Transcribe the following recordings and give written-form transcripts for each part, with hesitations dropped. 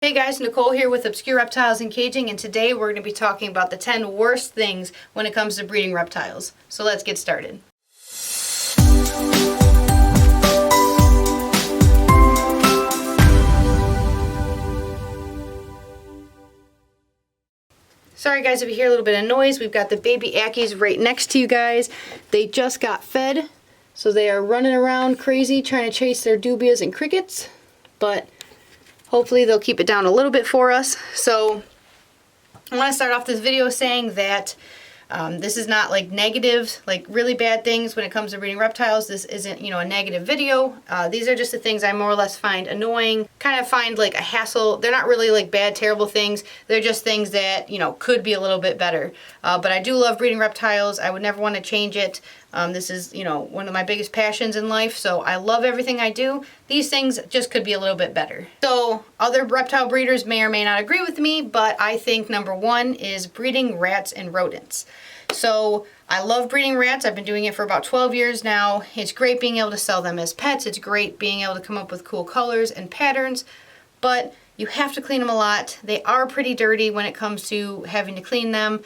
Hey guys, Nicole here with Obscure Reptiles and Caging, and today we're going to be talking about the 10 worst things when it comes to breeding reptiles. So let's get started. Sorry guys if you hear a little bit of noise. We've got the baby Ackies right next to you guys. They just got fed, so they are running around crazy trying to chase their dubias and crickets, but hopefully they'll keep it down a little bit for us. So I want to start off this video saying that this is not like negative, like really bad things when it comes to breeding reptiles. This isn't, a negative video. These are just the things I more or less find annoying, kind of find like a hassle. They're not really like bad, terrible things. They're just things that, could be a little bit better. But I do love breeding reptiles. I would never want to change it. This is, one of my biggest passions in life, so I love everything I do. These things just could be a little bit better. So other reptile breeders may or may not agree with me, but I think number one is breeding rats and rodents. So I love breeding rats. I've been doing it for about 12 years now. It's great being able to sell them as pets. It's great being able to come up with cool colors and patterns, but you have to clean them a lot. They are pretty dirty when it comes to having to clean them.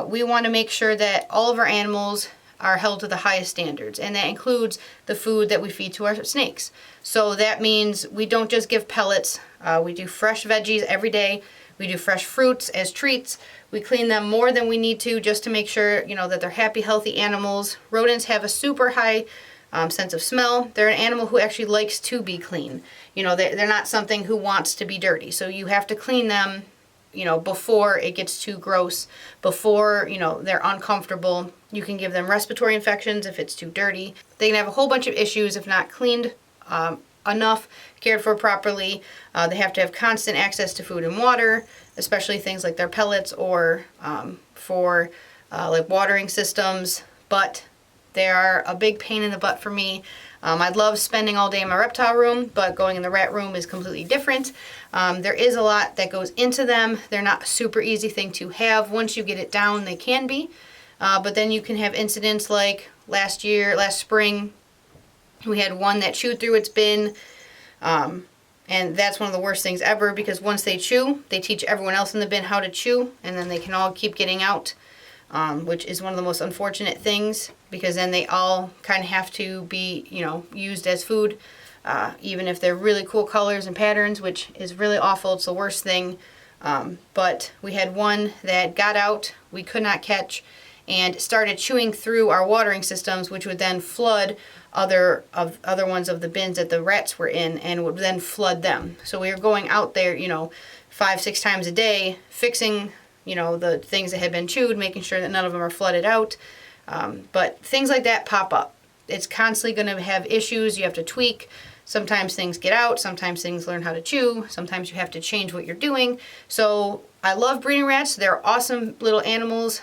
We want to make sure that all of our animals are held to the highest standards, and that includes the food that we feed to our snakes. So that means we don't just give pellets. We do fresh veggies every day. We do fresh fruits as treats. We clean them more than we need to just to make sure, that they're happy, healthy animals. Rodents have a super high sense of smell. They're an animal who actually likes to be clean. They're not something who wants to be dirty. So you have to clean them, before it gets too gross, before, they're uncomfortable. You can give them respiratory infections if it's too dirty. They can have a whole bunch of issues if not cleaned enough, cared for properly. They have to have constant access to food and water, especially things like their pellets or for like watering systems. But they are a big pain in the butt for me. I love spending all day in my reptile room, but going in the rat room is completely different. There is a lot that goes into them. They're not a super easy thing to have. Once you get it down, they can be. But then you can have incidents like last spring, we had one that chewed through its bin. And that's one of the worst things ever, because once they chew, they teach everyone else in the bin how to chew, and then they can all keep getting out, which is one of the most unfortunate things, because then they all kind of have to be, used as food, even if they're really cool colors and patterns, which is really awful. It's the worst thing. But we had one that got out, we could not catch, and started chewing through our watering systems, which would then flood other ones of the bins that the rats were in, and would then flood them. So we were going out there, 5-6 times a day, fixing, the things that had been chewed, making sure that none of them are flooded out. But things like that pop up. It's constantly going to have issues. You have to tweak. Sometimes things get out. Sometimes things learn how to chew. Sometimes you have to change what you're doing. So I love breeding rats. They're awesome little animals.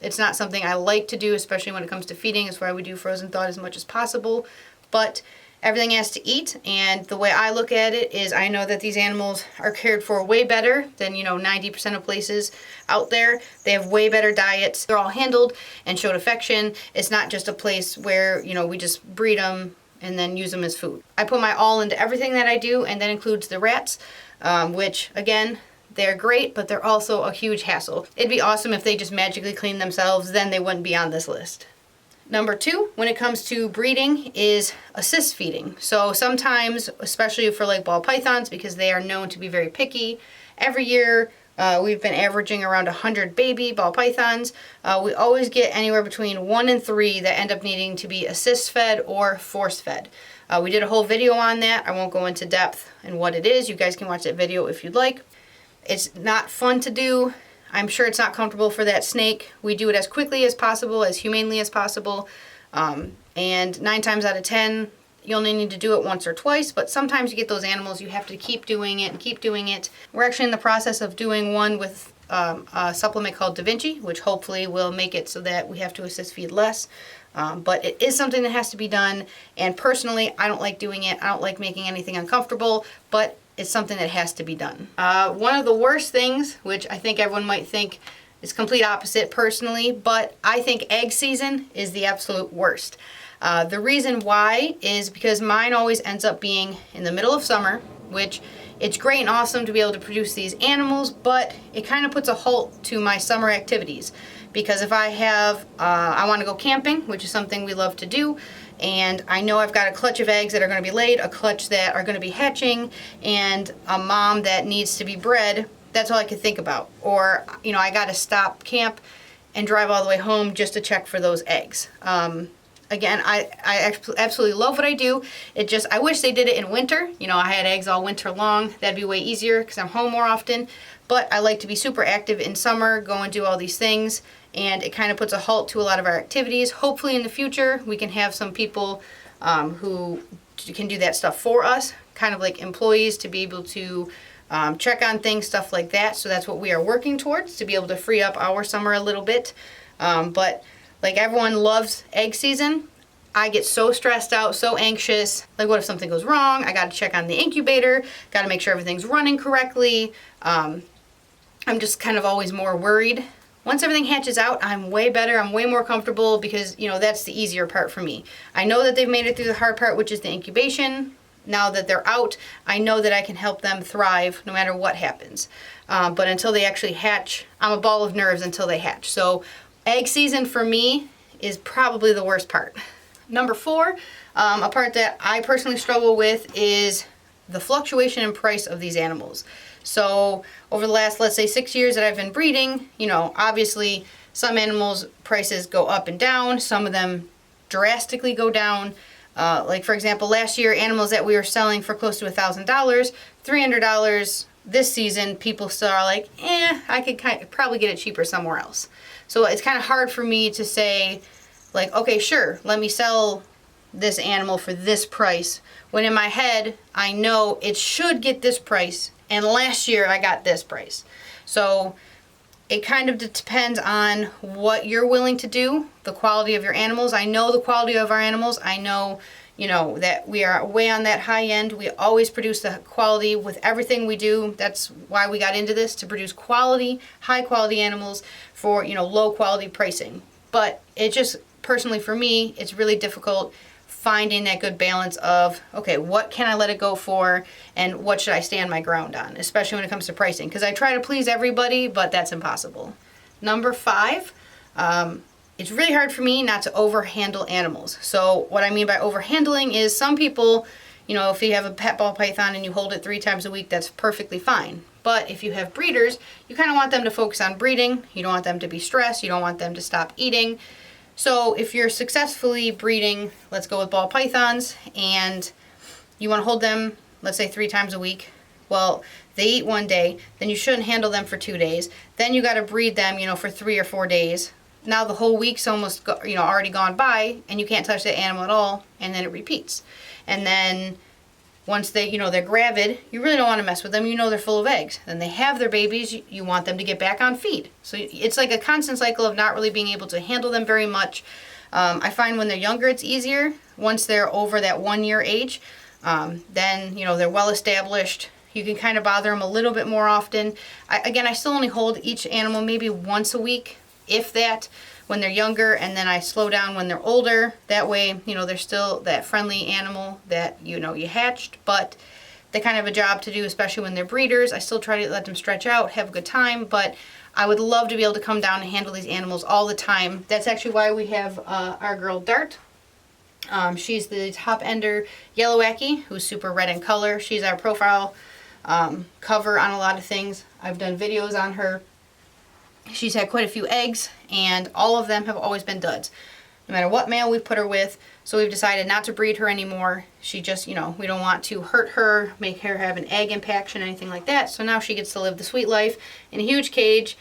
It's not something I like to do, especially when it comes to feeding. That's why we do frozen thawed as much as possible. But everything has to eat, and the way I look at it is I know that these animals are cared for way better than 90% of places out there. They have way better diets. They're all handled and showed affection. It's not just a place where we just breed them and then use them as food. I put my all into everything that I do, and that includes the rats, which again, they're great, but they're also a huge hassle. It'd be awesome if they just magically clean themselves, then they wouldn't be on this list. Number two, when it comes to breeding, is assist feeding. So sometimes, especially for like ball pythons, because they are known to be very picky, every year we've been averaging around 100 baby ball pythons. We always get anywhere between 1 and 3 that end up needing to be assist fed or force fed. We did a whole video on that. I won't go into depth in what it is. You guys can watch that video if you'd like. It's not fun to do. I'm sure it's not comfortable for that snake. We do it as quickly as possible, as humanely as possible. And 9 times out of 10, you only need to do it once or twice, but sometimes you get those animals, you have to keep doing it and keep doing it. We're actually in the process of doing one with a supplement called Da Vinci, which hopefully will make it so that we have to assist feed less. But it is something that has to be done, and personally, I don't like doing it. I don't like making anything uncomfortable, but it's something that has to be done. One of the worst things, which I think everyone might think is complete opposite personally, but I think egg season is the absolute worst. The reason why is because mine always ends up being in the middle of summer, which it's great and awesome to be able to produce these animals, but it kind of puts a halt to my summer activities. Because if I have, I want to go camping, which is something we love to do, and I know I've got a clutch of eggs that are going to be laid, a clutch that are going to be hatching, and a mom that needs to be bred, that's all I can think about. Or, you know, I got to stop camp and drive all the way home just to check for those eggs. Again, I absolutely love what I do. It just, I wish they did it in winter. You know, I had eggs all winter long. That'd be way easier because I'm home more often. But I like to be super active in summer, go and do all these things. And it kind of puts a halt to a lot of our activities. Hopefully in the future, we can have some people who can do that stuff for us. Kind of like employees to be able to check on things, stuff like that. So that's what we are working towards, to be able to free up our summer a little bit. But like everyone loves egg season, I get so stressed out, so anxious. Like what if something goes wrong? I got to check on the incubator, got to make sure everything's running correctly. I'm just kind of always more worried. Once everything hatches out, I'm way better, I'm way more comfortable because, you know, that's the easier part for me. I know that they've made it through the hard part, which is the incubation. Now that they're out, I know that I can help them thrive no matter what happens. But until they actually hatch, I'm a ball of nerves until they hatch. So egg season for me is probably the worst part. Number 4, a part that I personally struggle with is the fluctuation in price of these animals. So over the last, let's say 6 years that I've been breeding, you know, obviously some animals prices go up and down, some of them drastically go down. Like for example, last year animals that we were selling for close to $1,000, $300 this season, people still are like, I could probably get it cheaper somewhere else. So it's kind of hard for me to say, like, okay, sure, let me sell this animal for this price, when in my head, I know it should get this price, and last year I got this price. So it kind of depends on what you're willing to do, the quality of your animals. I know the quality of our animals. I know, you know, that we are way on that high end. We always produce the quality with everything we do. That's why we got into this, to produce quality, high quality animals for, you know, low quality pricing. But it just, personally for me, it's really difficult finding that good balance of, okay, what can I let it go for and what should I stand my ground on, especially when it comes to pricing, because I try to please everybody, but that's impossible. Number 5, it's really hard for me not to overhandle animals. So what I mean by overhandling is some people, you know, if you have a pet ball python and you hold it 3 times a week, that's perfectly fine. But if you have breeders, you kind of want them to focus on breeding. You don't want them to be stressed. You don't want them to stop eating. So if you're successfully breeding, let's go with ball pythons, and you want to hold them, let's say 3 times a week, well, they eat one day, then you shouldn't handle them for 2 days. Then you got to breed them, you know, for 3 or 4 days. Now the whole week's almost, you know, already gone by, and you can't touch that animal at all, and then it repeats. And then once they, you know, they're gravid, you really don't want to mess with them. You know they're full of eggs. Then they have their babies. You want them to get back on feed. So it's like a constant cycle of not really being able to handle them very much. I find when they're younger, it's easier. Once they're over that 1 year age, then, you know, they're well established. You can kind of bother them a little bit more often. I still only hold each animal maybe once a week, if that, when they're younger, and then I slow down when they're older. That way, you know, they're still that friendly animal that, you know, you hatched, but they kind of have a job to do, especially when they're breeders. I still try to let them stretch out, have a good time, but I would love to be able to come down and handle these animals all the time. That's actually why we have our girl Dart. She's the top ender yellow Ackie, who's super red in color. She's our profile cover on a lot of things. I've done videos on her. She's had quite a few eggs, and all of them have always been duds, no matter what male we put her with. So we've decided not to breed her anymore. She just, you know, we don't want to hurt her, make her have an egg impaction, anything like that. So now she gets to live the sweet life in a huge cage,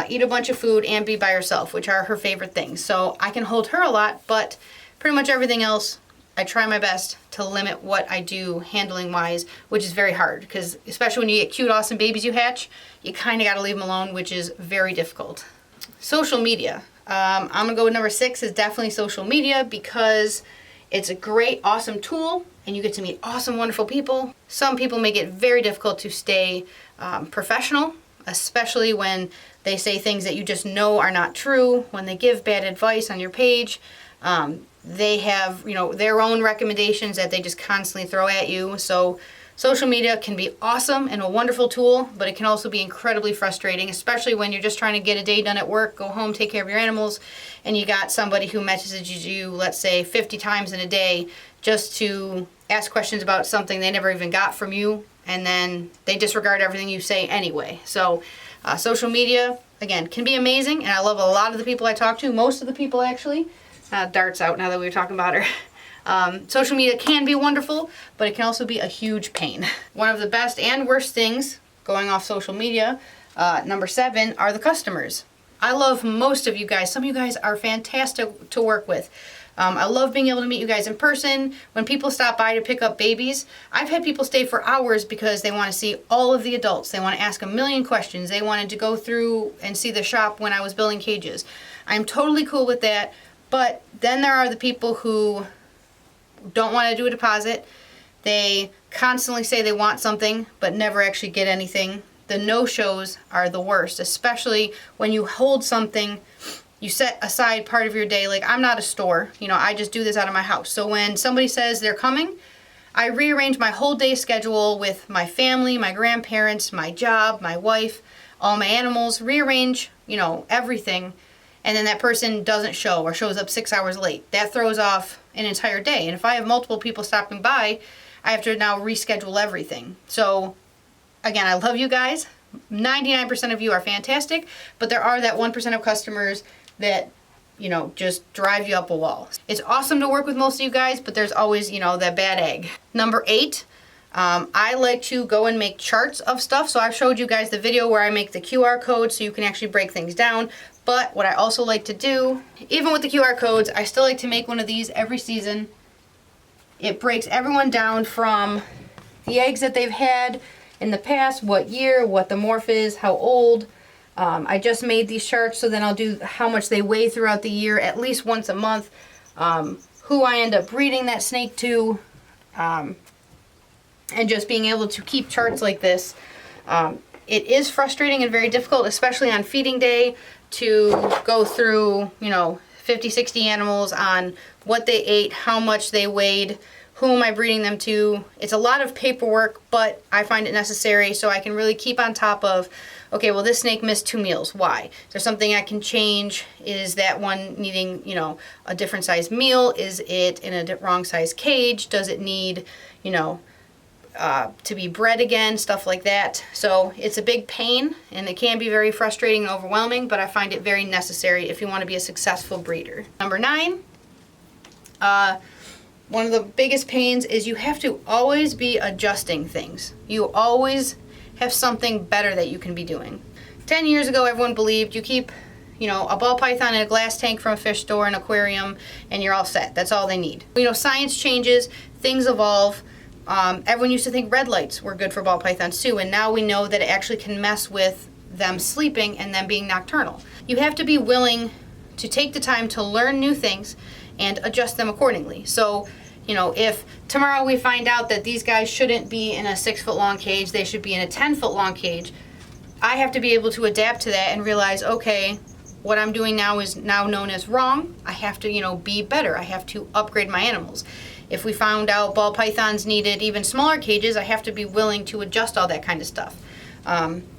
eat a bunch of food, and be by herself, which are her favorite things. So I can hold her a lot, but pretty much everything else, I try my best to limit what I do handling wise, which is very hard, because especially when you get cute, awesome babies you hatch, you kind of got to leave them alone, which is very difficult. Social media. I'm going to go with number 6 is definitely social media, because it's a great, awesome tool, and you get to meet awesome, wonderful people. Some people make it very difficult to stay professional, especially when they say things that you just know are not true, when they give bad advice on your page. They have, you know, their own recommendations that they just constantly throw at you. So Social media can be awesome and a wonderful tool, but it can also be incredibly frustrating, especially when you're just trying to get a day done at work, go home, take care of your animals, and you got somebody who messages you, let's say, 50 times in a day just to ask questions about something they never even got from you, and then they disregard everything you say anyway. So social media, again, can be amazing, and I love a lot of the people I talk to, most of the people actually. Dart's out now that we were talking about her. Social media can be wonderful, but it can also be a huge pain. One of the best and worst things going off social media, number 7, are the customers. I love most of you guys. Some of you guys are fantastic to work with. I love being able to meet you guys in person. When people stop by to pick up babies, I've had people stay for hours because they want to see all of the adults. They want to ask a million questions. They wanted to go through and see the shop when I was building cages. I'm totally cool with that, but then there are the people who don't want to do a deposit. They constantly say they want something but never actually get anything. The no-shows are the worst, especially when you hold something, you set aside part of your day. Like, I'm not a store, I just do this out of my house. So when somebody says they're coming, I rearrange my whole day schedule with my family, my grandparents, my job, my wife, all my animals, rearrange, everything. And then that person doesn't show or shows up 6 hours late. That throws off an entire day. And if I have multiple people stopping by, I have to now reschedule everything. So again, I love you guys. 99% of you are fantastic, but there are that 1% of customers that, just drive you up a wall. It's awesome to work with most of you guys, but there's always, that bad egg. Number 8, I like to go and make charts of stuff. So I've showed you guys the video where I make the QR code so you can actually break things down. But what I also like to do, even with the QR codes, I still like to make one of these every season. It breaks everyone down from the eggs that they've had in the past, what year, what the morph is, how old. I just made these charts, so then I'll do how much they weigh throughout the year, at least once a month, who I end up breeding that snake to, and just being able to keep charts like this. It is frustrating and very difficult, especially on feeding day, to go through, 50, 60 animals on what they ate, how much they weighed, who am I breeding them to. It's a lot of paperwork, but I find it necessary so I can really keep on top of, okay, well, this snake missed 2 meals. Why? Is there something I can change? Is that one needing, a different size meal? Is it in a wrong size cage? Does it need, to be bred again, stuff like that. So it's a big pain, and it can be very frustrating and overwhelming, but I find it very necessary if you want to be a successful breeder. Number 9, one of the biggest pains is you have to always be adjusting things. You always have something better that you can be doing. 10 years ago, everyone believed you keep, a ball python in a glass tank from a fish store, an aquarium, and you're all set. That's all they need. Science changes, things evolve. Everyone used to think red lights were good for ball pythons too, and now we know that it actually can mess with them sleeping and them being nocturnal. You have to be willing to take the time to learn new things and adjust them accordingly. So, if tomorrow we find out that these guys shouldn't be in a 6-foot long cage, they should be in a 10-foot long cage, I have to be able to adapt to that and realize, okay, what I'm doing now is now known as wrong. I have to, be better. I have to upgrade my animals. If we found out ball pythons needed even smaller cages, I have to be willing to adjust all that kind of stuff.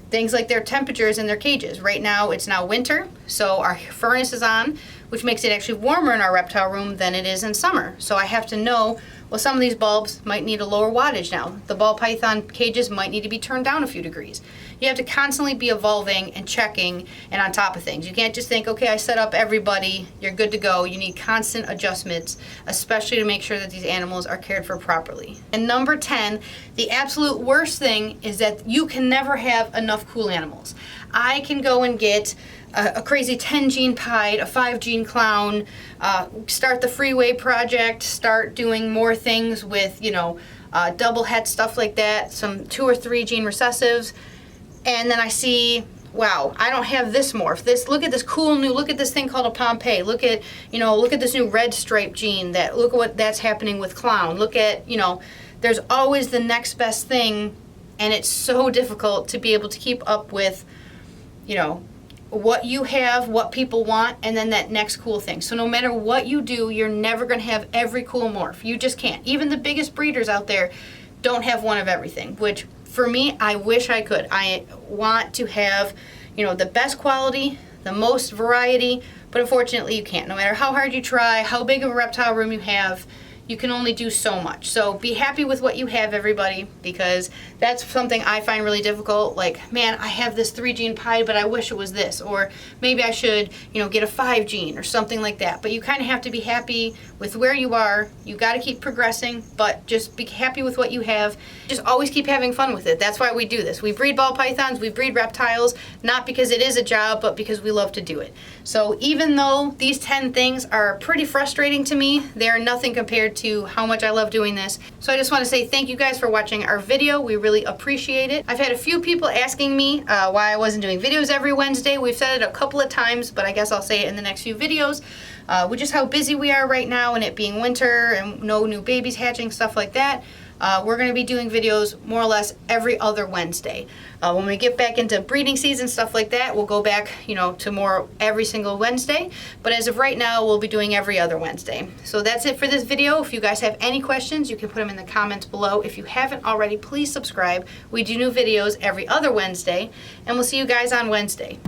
Things like their temperatures in their cages. Right now it's now winter, so our furnace is on, which makes it actually warmer in our reptile room than it is in summer. So I have to know, well, some of these bulbs might need a lower wattage now. The ball python cages might need to be turned down a few degrees. You have to constantly be evolving and checking and on top of things. You can't just think, okay, I set up everybody, you're good to go. You need constant adjustments, especially to make sure that these animals are cared for properly. And number 10, the absolute worst thing is that you can never have enough cool animals. I can go and get a crazy 10 gene pied, a 5 gene clown, start the freeway project, start doing more things with, double het, stuff like that, some 2 or 3 gene recessives. And then I see, wow, I don't have this morph. Look at this cool new, look at this thing called a Pompeii. Look at this new red stripe gene look at what that's happening with clown. Look at, there's always the next best thing, and it's so difficult to be able to keep up with, what you have, what people want, and then that next cool thing. So no matter what you do, you're never going to have every cool morph. You just can't. Even the biggest breeders out there, don't have one of everything, which for me, I wish I could. I want to have, you know, the best quality, the most variety, but unfortunately you can't. No matter how hard you try, how big of a reptile room you have, you can only do so much. So be happy with what you have, everybody, because that's something I find really difficult. Like, man, I have this 3-gene pied, but I wish it was this. Or maybe I should, you know, get a 5-gene or something like that. But you kind of have to be happy with where you are. You got to keep progressing, but just be happy with what you have. Just always keep having fun with it. That's why we do this. We breed ball pythons, we breed reptiles, not because it is a job, but because we love to do it. So even though these 10 things are pretty frustrating to me, they are nothing compared to how much I love doing this. So I just want to say thank you guys for watching our video. We really appreciate it. I've had a few people asking me why I wasn't doing videos every Wednesday. We've said it a couple of times, but I guess I'll say it in the next few videos. With just how busy we are right now and it being winter and no new babies hatching, stuff like that. We're going to be doing videos more or less every other Wednesday. When we get back into breeding season, stuff like that, we'll go back, you know, to more every single Wednesday. But as of right now, we'll be doing every other Wednesday. So that's it for this video. If you guys have any questions, you can put them in the comments below. If you haven't already, please subscribe. We do new videos every other Wednesday, and we'll see you guys on Wednesday.